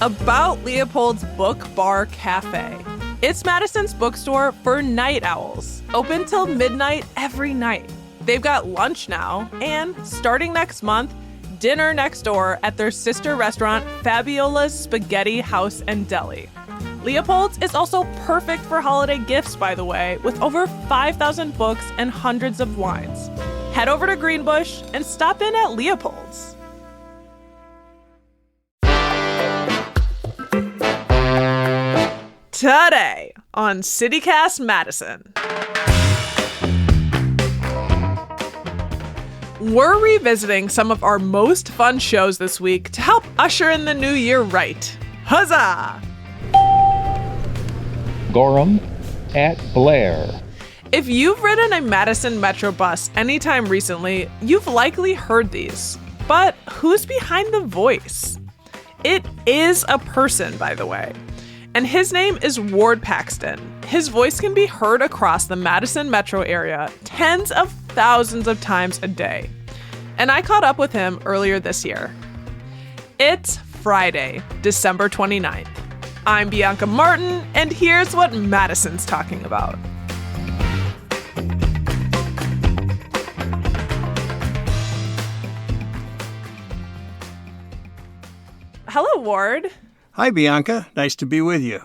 about Leopold's Book Bar Cafe. It's Madison's bookstore for night owls, open till midnight every night. They've got lunch now, and starting next month, dinner next door at their sister restaurant, Fabiola's Spaghetti House and Deli. Leopold's is also perfect for holiday gifts, by the way, with over 5,000 books and hundreds of wines. Head over to Greenbush and stop in at Leopold's. Today on CityCast Madison. We're revisiting some of our most fun shows this week to help usher in the new year right. Huzzah! Gorham at Blair. If you've ridden a Madison Metro bus anytime recently, you've likely heard these. But who's behind the voice? It is a person, by the way. And his name is Ward Paxton. His voice can be heard across the Madison Metro area tens of thousands of times a day. And I caught up with him earlier this year. It's Friday, December 29th. I'm Bianca Martin, and here's what Madison's talking about. Hello, Ward. Hi, Bianca. Nice to be with you.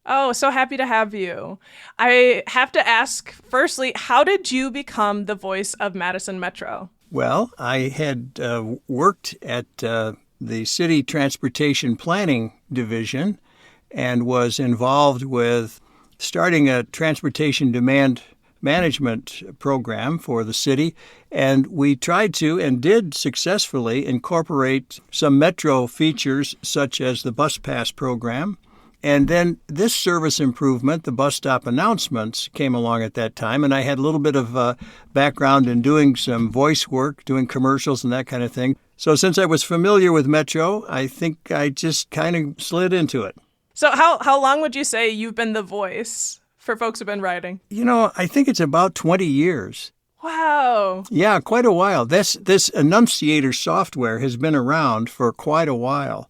Oh, so happy to have you. I have to ask, firstly, how did you become the voice of Madison Metro? Well, I had worked at the City Transportation Planning Division and was involved with starting a transportation demand management program for the city. And we tried to and did successfully incorporate some Metro features such as the bus pass program. And then this service improvement, the bus stop announcements, came along at that time. And I had a little bit of background in doing some voice work, doing commercials and that kind of thing. So since I was familiar with Metro, I think I just kind of slid into it. So how long would you say you've been the voice for folks who've been riding? You know, I think it's about 20 years. Wow. Yeah, quite a while. This Annunciator software has been around for quite a while.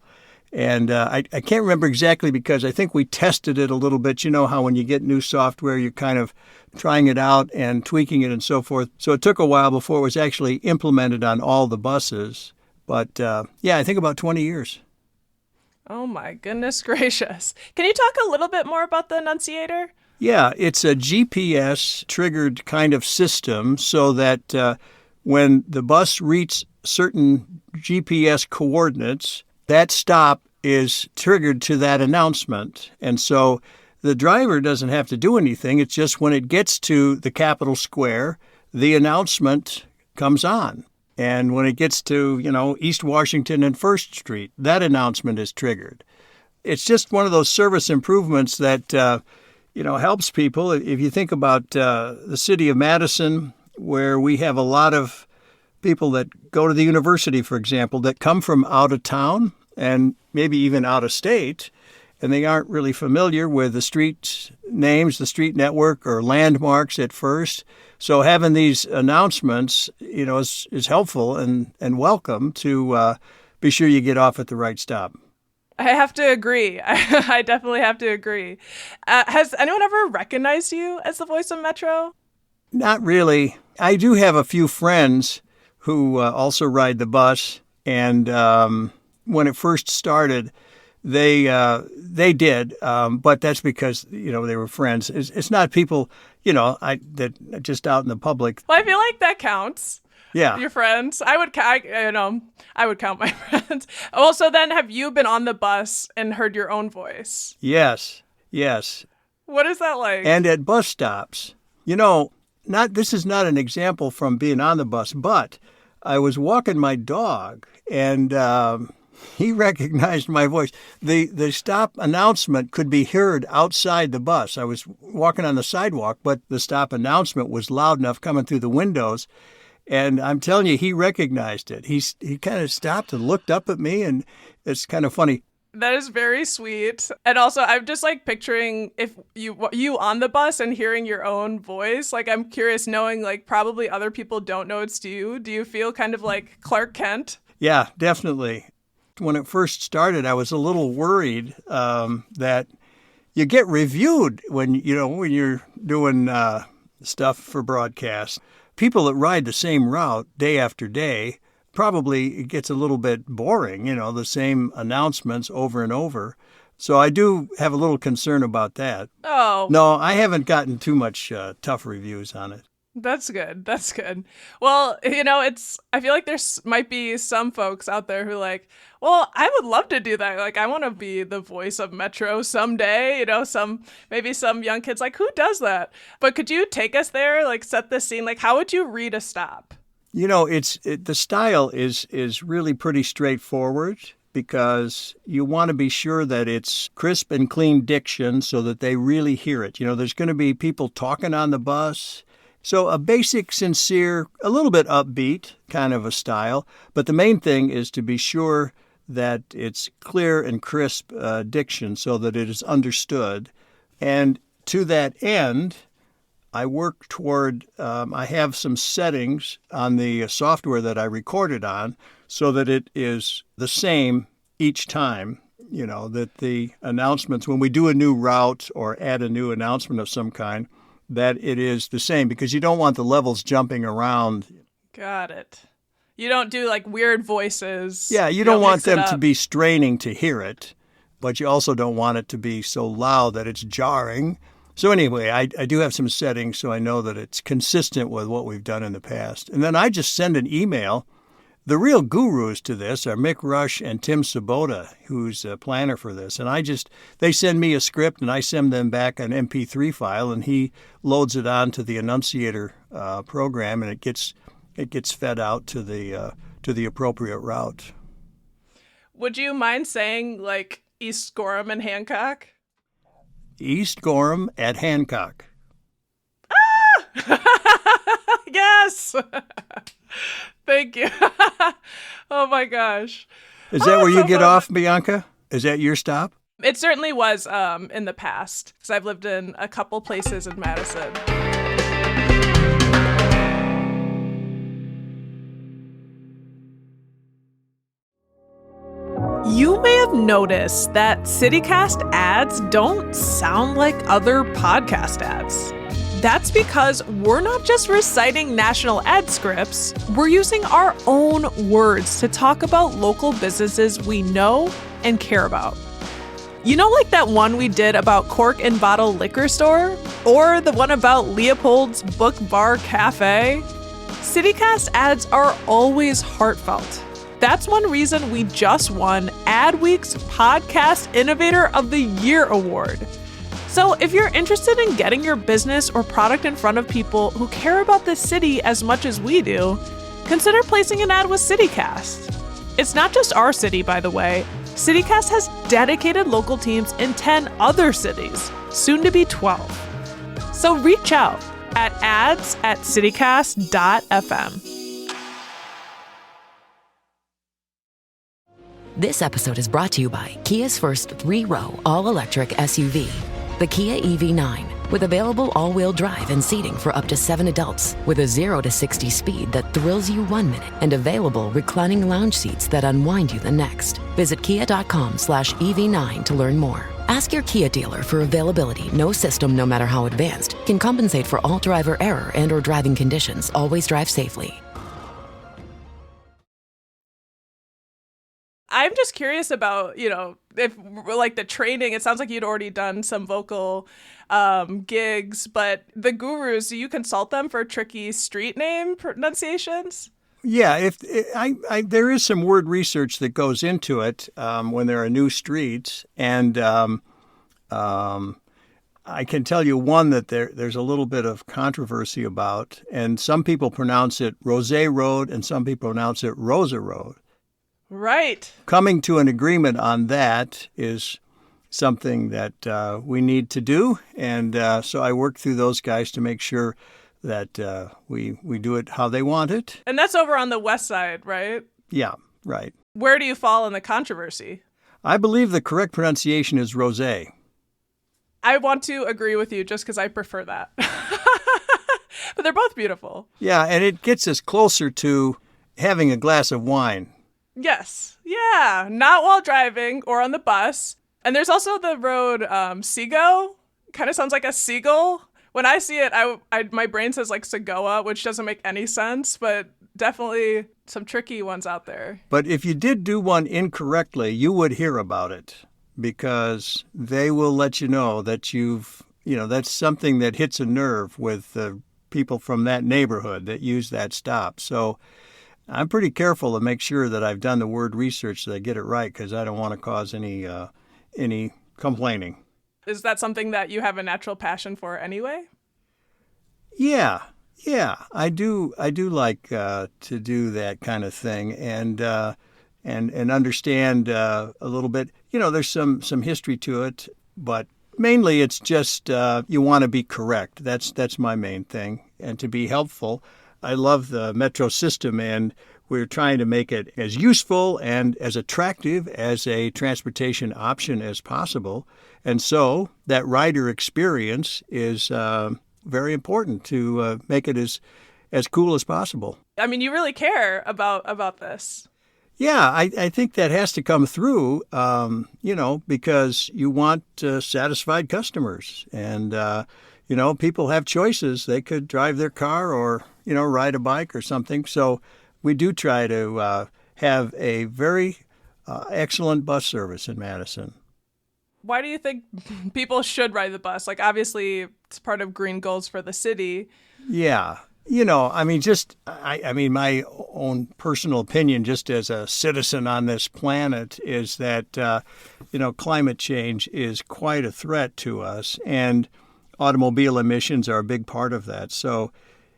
And I can't remember exactly because I think we tested it a little bit. You know how when you get new software, you're kind of trying it out and tweaking it and so forth. So it took a while before it was actually implemented on all the buses. But yeah, I think about 20 years. Oh my goodness gracious. Can you talk a little bit more about the Annunciator? Yeah, it's a GPS-triggered kind of system so that when the bus reaches certain GPS coordinates, that stop is triggered to that announcement. And so the driver doesn't have to do anything. It's just when it gets to the Capitol Square, the announcement comes on. And when it gets to, East Washington and First Street, that announcement is triggered. It's just one of those service improvements that, helps people. If you think about the city of Madison, where we have a lot of people that go to the university, for example, that come from out of town and maybe even out of state, and they aren't really familiar with the street names, the street network, or landmarks at first. So having these announcements, is helpful and welcome to be sure you get off at the right stop. I have to agree. I definitely have to agree. Has anyone ever recognized you as the voice of Metro? Not really. I do have a few friends who also ride the bus, and when it first started, they did, but that's because they were friends. It's not people that just out in the public. Well, I feel like that counts. Yeah, your friends. I would count my friends. Well, so then, have you been on the bus and heard your own voice? Yes. What is that like? And at bus stops, this is not an example from being on the bus, but I was walking my dog and he recognized my voice. The stop announcement could be heard outside the bus. I was walking on the sidewalk, but the stop announcement was loud enough coming through the windows. And I'm telling you, he recognized it. He kind of stopped and looked up at me, and it's kind of funny. That is very sweet. And also, I'm just picturing if you on the bus and hearing your own voice. I'm curious, knowing probably other people don't know it's you. Do you feel kind of like Clark Kent? Yeah, definitely. When it first started, I was a little worried that you get reviewed when you're doing stuff for broadcast. People that ride the same route day after day, probably it gets a little bit boring, the same announcements over and over. So I do have a little concern about that. Oh. No, I haven't gotten too much tough reviews on it. That's good. That's good. Well, I feel like might be some folks out there who well, I would love to do that. I want to be the voice of Metro someday, maybe some young kids who does that? But could you take us there, set the scene? How would you read a stop? The style is really pretty straightforward because you want to be sure that it's crisp and clean diction so that they really hear it. There's going to be people talking on the bus. So a basic, sincere, a little bit upbeat kind of a style. But the main thing is to be sure that it's clear and crisp diction so that it is understood. And to that end, I work toward, I have some settings on the software that I recorded on so that it is the same each time, that the announcements, when we do a new route or add a new announcement of some kind, that it is the same because you don't want the levels jumping around. Got it. You don't do weird voices. Yeah, you don't want them to be straining to hear it, but you also don't want it to be so loud that it's jarring. So anyway, I do have some settings so I know that it's consistent with what we've done in the past. And then I just send an email. The real gurus to this are Mick Rush and Tim Sabota, who's a planner for this. And they send me a script and I send them back an MP3 file and he loads it onto the Annunciator program and it gets fed out to the appropriate route. Would you mind saying East Gorham and Hancock? East Gorham at Hancock. Ah! Yes! Thank you. Oh my gosh. Is that where you get off, Bianca? Is that your stop? It certainly was in the past because I've lived in a couple places in Madison. You may have noticed that CityCast ads don't sound like other podcast ads. That's because we're not just reciting national ad scripts, we're using our own words to talk about local businesses we know and care about. Like that one we did about Cork and Bottle Liquor Store? Or the one about Leopold's Book Bar Cafe? CityCast ads are always heartfelt. That's one reason we just won Adweek's Podcast Innovator of the Year award. So if you're interested in getting your business or product in front of people who care about the city as much as we do, consider placing an ad with CityCast. It's not just our city, by the way. CityCast has dedicated local teams in 10 other cities, soon to be 12. So reach out at ads@citycast.fm. This episode is brought to you by Kia's first 3-row all-electric SUV, the Kia EV9, with available all-wheel drive and seating for up to 7 adults, with a 0 to 60 speed that thrills you 1 minute and available reclining lounge seats that unwind you the next. Visit kia.com/EV9 to learn more. Ask your Kia dealer for availability. No system, no matter how advanced, can compensate for all driver error and/or driving conditions. Always drive safely. I'm just curious about, if the training, it sounds like you'd already done some vocal gigs, but the gurus, do you consult them for tricky street name pronunciations? Yeah, there is some word research that goes into it when there are new streets. And I can tell you one that there's a little bit of controversy about. And some people pronounce it Rosé Road and some people pronounce it Rosa Road. Right. Coming to an agreement on that is something that we need to do. And so I work through those guys to make sure that we do it how they want it. And that's over on the west side, right? Yeah, right. Where do you fall in the controversy? I believe the correct pronunciation is rosé. I want to agree with you just because I prefer that. But they're both beautiful. Yeah, and it gets us closer to having a glass of wine. Yes. Yeah. Not while driving or on the bus. And there's also the road Seago. Kind of sounds like a seagull. When I see it, my brain says like Segoa, which doesn't make any sense, but definitely some tricky ones out there. But if you did do one incorrectly, you would hear about it because they will let you know that that's something that hits a nerve with the people from that neighborhood that use that stop. So I'm pretty careful to make sure that I've done the word research so that I get it right because I don't want to cause any complaining. Is that something that you have a natural passion for anyway? Yeah, I do like to do that kind of thing and understand a little bit. There's some history to it, but mainly it's just you want to be correct. That's my main thing, and to be helpful. I love the metro system, and we're trying to make it as useful and as attractive as a transportation option as possible. And so that rider experience is very important to make it as cool as possible. I mean, you really care about this. Yeah, I think that has to come through, because you want satisfied customers. And, people have choices. They could drive their car or, ride a bike or something. So we do try to have a very excellent bus service in Madison. Why do you think people should ride the bus? Like, obviously, it's part of green goals for the city. Yeah. My own personal opinion, just as a citizen on this planet, is that, climate change is quite a threat to us, and automobile emissions are a big part of that. So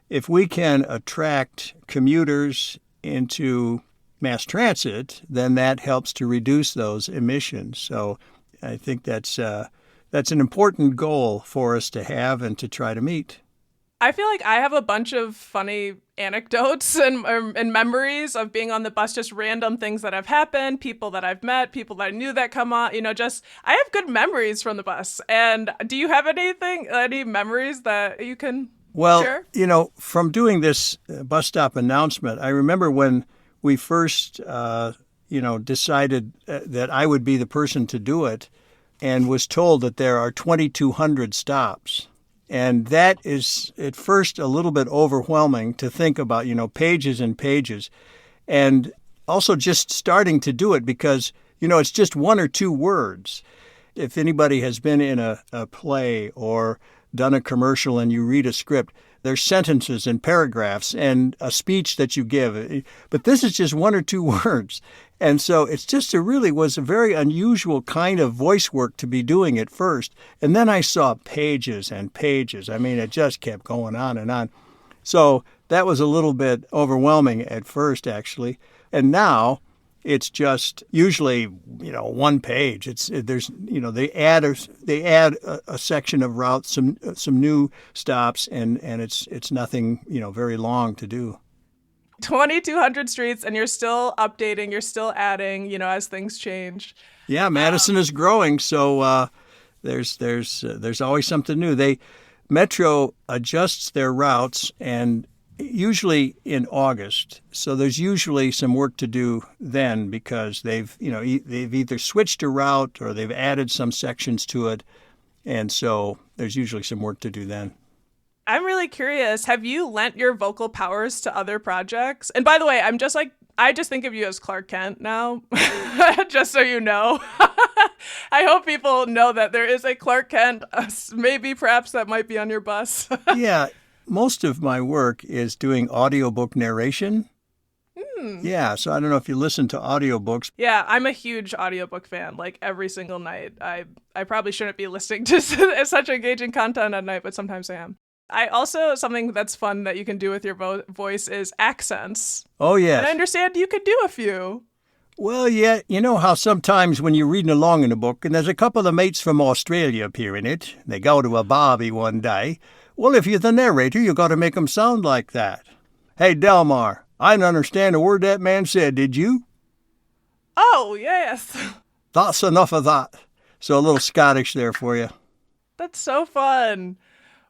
if we can attract commuters into mass transit, then that helps to reduce those emissions. So I think that's an important goal for us to have and to try to meet. I feel like I have a bunch of funny anecdotes and memories of being on the bus, just random things that have happened, people that I've met, people that I knew that come on, I have good memories from the bus. And do you have any memories that you can share? Well, from doing this bus stop announcement, I remember when we first, decided that I would be the person to do it and was told that there are 2,200 stops. And that is at first a little bit overwhelming to think about, pages and pages. And also just starting to do it because, it's just one or two words. If anybody has been in a play or done a commercial and you read a script, there's sentences and paragraphs and a speech that you give. But this is just one or two words. And so it's just was a very unusual kind of voice work to be doing at first. And then I saw pages and pages. I mean, it just kept going on and on. So that was a little bit overwhelming at first, actually. And now it's just usually, one page. They add a section of routes, some new stops, and it's nothing, very long to do. 2,200 streets, and you're still updating, you're still adding, as things change. Yeah, Madison is growing, so there's always something new. Metro adjusts their routes, and usually in August. So there's usually some work to do then because they've either switched a route or they've added some sections to it, and so there's usually some work to do then. I'm really curious. Have you lent your vocal powers to other projects? And by the way, I just think of you as Clark Kent now, just so you know. I hope people know that there is a Clark Kent, perhaps that might be on your bus. Yeah, most of my work is doing audiobook narration. Yeah, so I don't know if you listen to audiobooks. Yeah, I'm a huge audiobook fan, like every single night. I probably shouldn't be listening to such engaging content at night, but sometimes I am. Something that's fun that you can do with your voice is accents. Oh, yes. And I understand you could do a few. Well, yeah, you know how sometimes when you're reading along in a book and there's a couple of mates from Australia appear in it, they go to a barbie one day. Well, if you're the narrator, you got to make them sound like that. Hey, Delmar, I didn't understand a word that man said, did you? Oh, yes. That's enough of that. So a little Scottish there for you. That's so fun.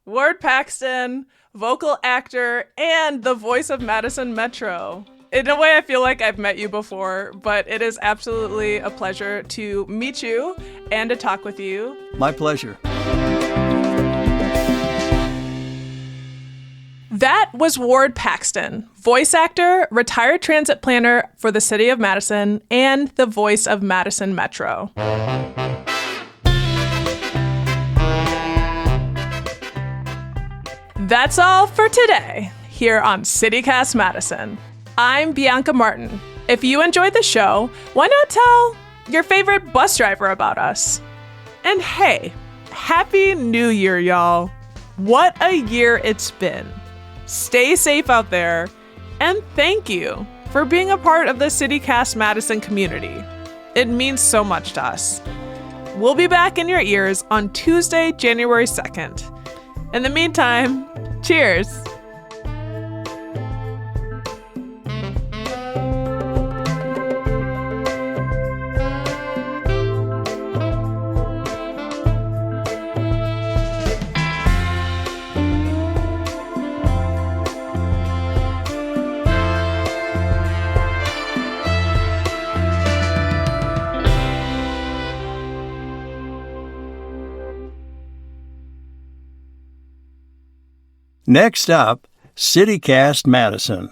Ward Paxton, vocal actor, and the voice of Madison Metro. In a way, I feel like I've met you before, but it is absolutely a pleasure to meet you and to talk with you. My pleasure. That was Ward Paxton, voice actor, retired transit planner for the city of Madison, and the voice of Madison Metro. That's all for today here on CityCast Madison. I'm Bianca Martin. If you enjoyed the show, why not tell your favorite bus driver about us? And hey, Happy New Year, y'all. What a year it's been. Stay safe out there, and thank you for being a part of the CityCast Madison community. It means so much to us. We'll be back in your ears on Tuesday, January 2nd. In the meantime, cheers! Next up, CityCast Madison.